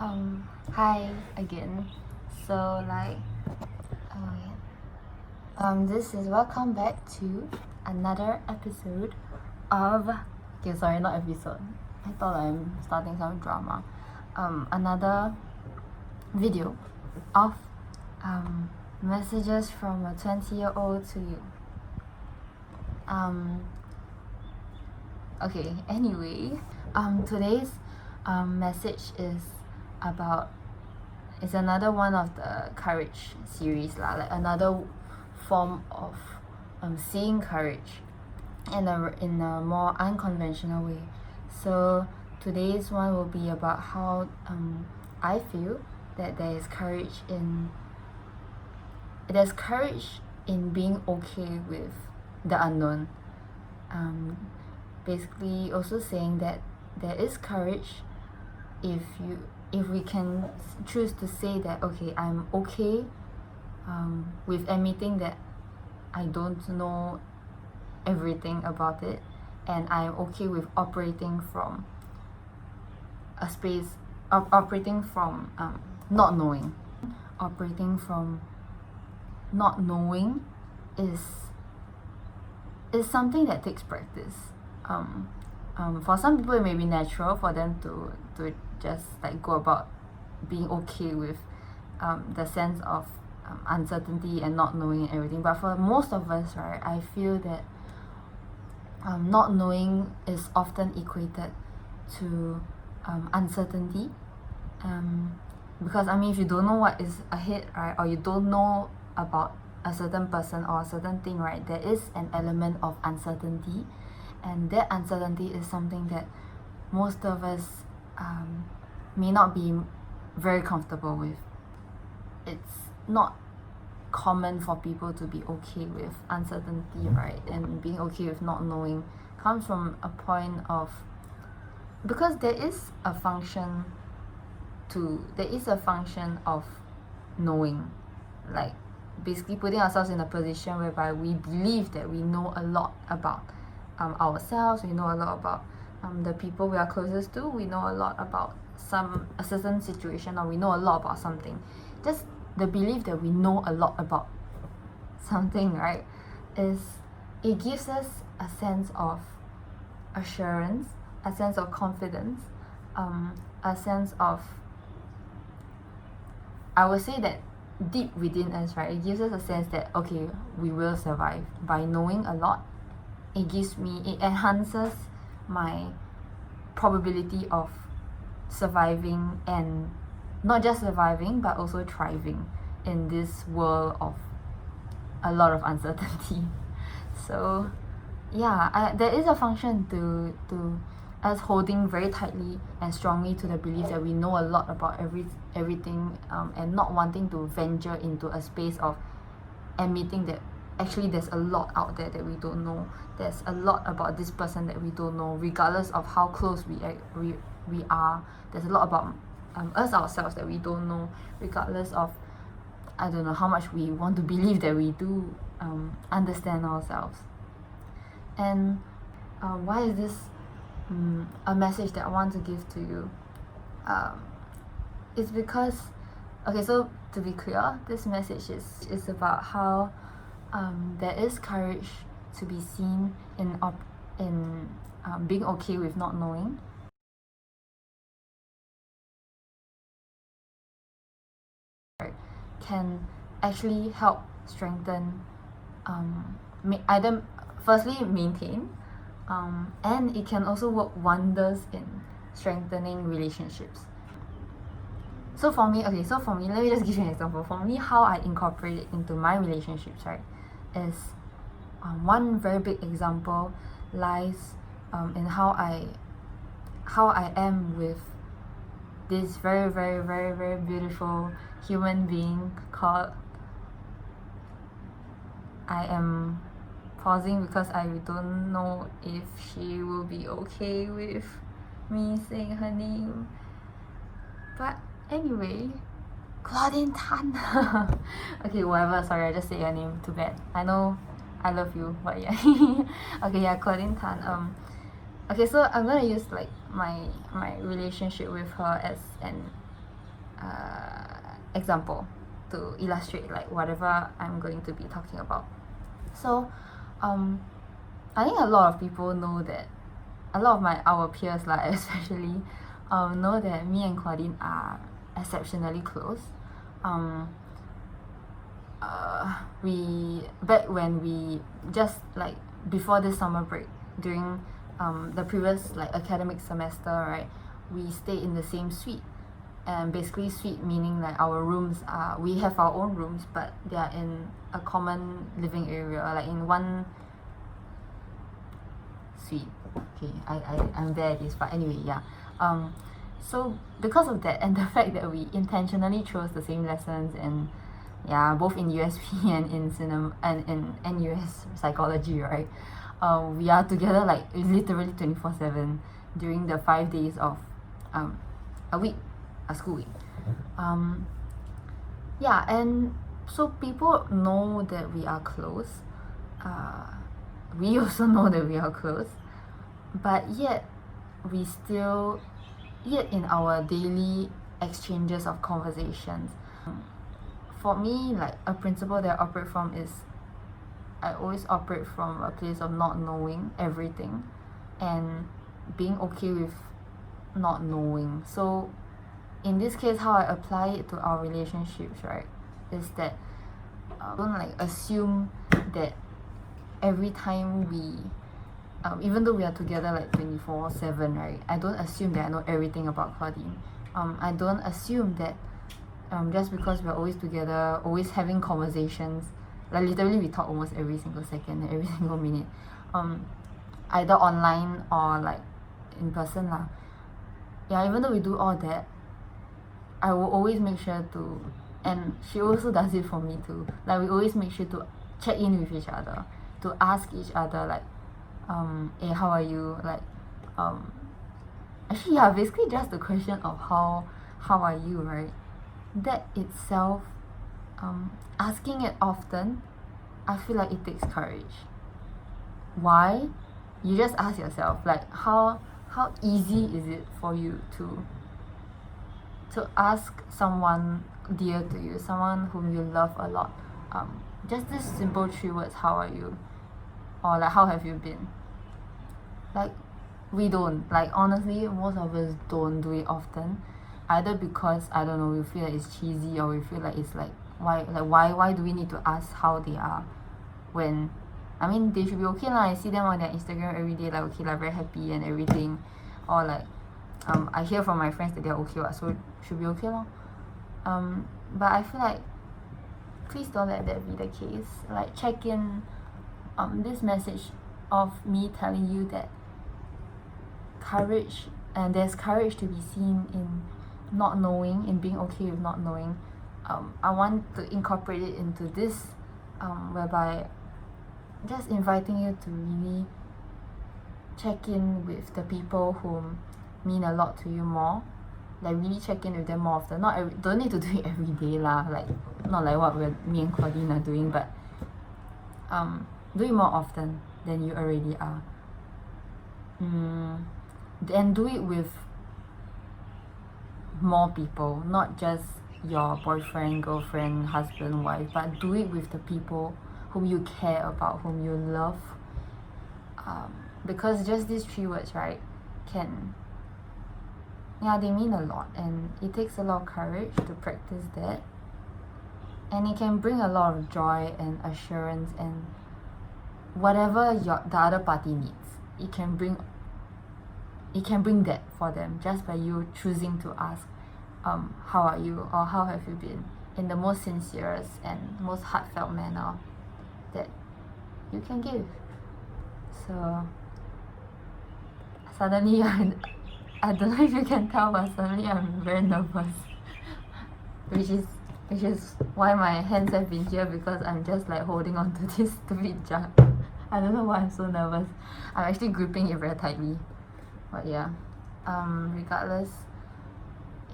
Hi again. So this is welcome back to another episode of. Okay, sorry, not episode. I thought I'm starting some drama. Another video of messages from a 20-year-old to you. Okay. Anyway, today's message is about it's another one of the courage series lah, like another form of seeing courage in a more unconventional way. So today's one will be about how I feel that there's courage in being okay with the unknown. Basically also saying that there is courage if we can choose to say that, okay, I'm okay with admitting that I don't know everything about it, and I'm okay with operating from a space of operating from not knowing. Operating from not knowing is something that takes practice. For some people it may be natural for them to just like go about being okay with the sense of uncertainty and not knowing and everything, but for most of us, right, I feel that not knowing is often equated to uncertainty, because I mean, if you don't know what is ahead, right, or you don't know about a certain person or a certain thing, right, there is an element of uncertainty, and that uncertainty is something that most of us may not be very comfortable with. It's not common for people to be okay with uncertainty, right? And being okay with not knowing comes from a point of, because there is a function of knowing, like basically putting ourselves in a position whereby we believe that we know a lot about ourselves, we know a lot about the people we are closest to, we know a lot about a certain situation, or we know a lot about something. Just the belief that we know a lot about something, right, it gives us a sense of assurance, a sense of confidence, a sense of, I would say that deep within us, right, it gives us a sense that, okay, we will survive. By knowing a lot, it enhances my probability of surviving, and not just surviving but also thriving in this world of a lot of uncertainty. So yeah, there is a function to us holding very tightly and strongly to the belief that we know a lot about everything, and not wanting to venture into a space of admitting that actually there's a lot out there that we don't know. There's a lot about this person that we don't know, regardless of how close we are. There's a lot about us ourselves that we don't know, regardless of, I don't know, how much we want to believe that we do understand ourselves. And why is this a message that I want to give to you? It's because, okay, so to be clear, this message is about how there is courage to be seen in being okay with not knowing. Can actually help strengthen, either firstly maintain, and it can also work wonders in strengthening relationships. So for me, let me just give you an example. For me, how I incorporate it into my relationships, right, is one very big example lies in how I am with this very, very, very, very beautiful human being called, I am pausing because I don't know if she will be okay with me saying her name, but anyway, Claudine Tan. Okay, whatever, sorry, I just said your name, too bad. I know I love you, but yeah. Okay, yeah, Claudine Tan. Okay, so I'm gonna use like my relationship with her as an example to illustrate like whatever I'm going to be talking about. So I think a lot of people know that, a lot of our peers like especially know that me and Claudine are exceptionally close. We back when we just like before this summer break, during the previous like academic semester, right, we stayed in the same suite. And basically suite meaning like our rooms are, we have our own rooms, but they are in a common living area, like in one suite. Okay, I'm there at this, but anyway, yeah. So because of that, and the fact that we intentionally chose the same lessons, and yeah, both in USP and in cinema and in NUS psychology, right, we are together like literally 24/7 during the 5 days of a school week. Yeah, and so people know that we are close. We also know that we are close, but yet in our daily exchanges of conversations, for me, like a principle that I operate from is, I always operate from a place of not knowing everything and being okay with not knowing. So in this case, how I apply it to our relationships, right, is that don't like assume that every time we even though we are together like 24/7, right, I don't assume that I know everything about Claudine. I don't assume that just because we're always together, always having conversations, like literally we talk almost every single second, every single minute, either online or like in person lah. Yeah, even though we do all that, I will always make sure to, and she also does it for me too, like we always make sure to check in with each other, to ask each other like, hey, how are you, like actually, yeah, basically just the question of how are you, right, that itself, asking it often, I feel like it takes courage. Why? You just ask yourself, like, how easy is it for you to ask someone dear to you, someone whom you love a lot, just this simple 3 words, how are you, or like how have you been? Like, we don't, like, honestly, most of us don't do it often, either because, I don't know, we feel like it's cheesy, or we feel like it's like, why do we need to ask how they are, when, I mean, they should be okay lah. I see them on their Instagram every day, like, okay, like very happy and everything, or like I hear from my friends that they're okay, so should be okay lor. But I feel like, please don't let that be the case. Like, check in, this message of me telling you that courage, and there's courage to be seen in not knowing, in being okay with not knowing. I want to incorporate it into this, whereby just inviting you to really check in with the people who mean a lot to you more, like really check in with them more often. Don't need to do it every day lah, like not like what me and Claudine are doing, but do it more often than you already are. And do it with more people, not just your boyfriend, girlfriend, husband, wife, but do it with the people whom you care about, whom you love, because just these 3 words, right, they mean a lot, and it takes a lot of courage to practice that, and it can bring a lot of joy and assurance, and whatever the other party needs, it can bring that for them, just by you choosing to ask, how are you, or how have you been, in the most sincerest and most heartfelt manner that you can give. So suddenly, I don't know if you can tell, but suddenly I'm very nervous, which is why my hands have been here, because I'm just like holding on to this stupid jug. I don't know why I'm so nervous. I'm actually gripping it very tightly, but yeah, regardless,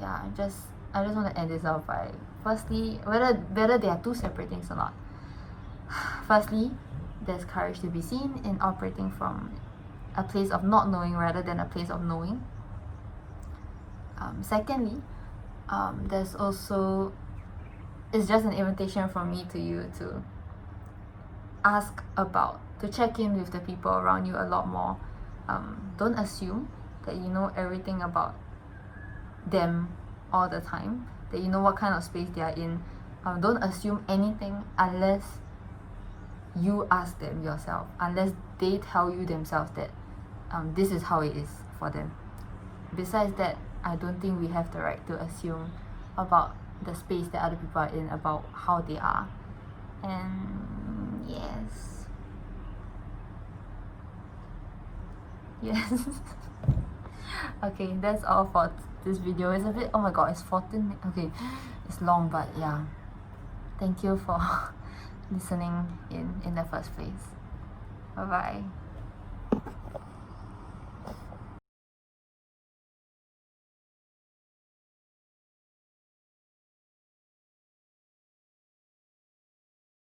yeah, I just want to end this off by, firstly, whether they are 2 separate things or not. Firstly, there's courage to be seen in operating from a place of not knowing rather than a place of knowing. Secondly, there's also, it's just an invitation from me to you to ask about, to check in with the people around you a lot more. Don't assume that you know everything about them all the time, that you know what kind of space they are in. Don't assume anything unless you ask them yourself, unless they tell you themselves that this is how it is for them. Besides that, I don't think we have the right to assume about the space that other people are in, about how they are. And yes. Okay, that's all for this video. It's a bit, oh my god, it's 14 okay, it's long, but yeah, thank you for listening in the first place. Bye bye.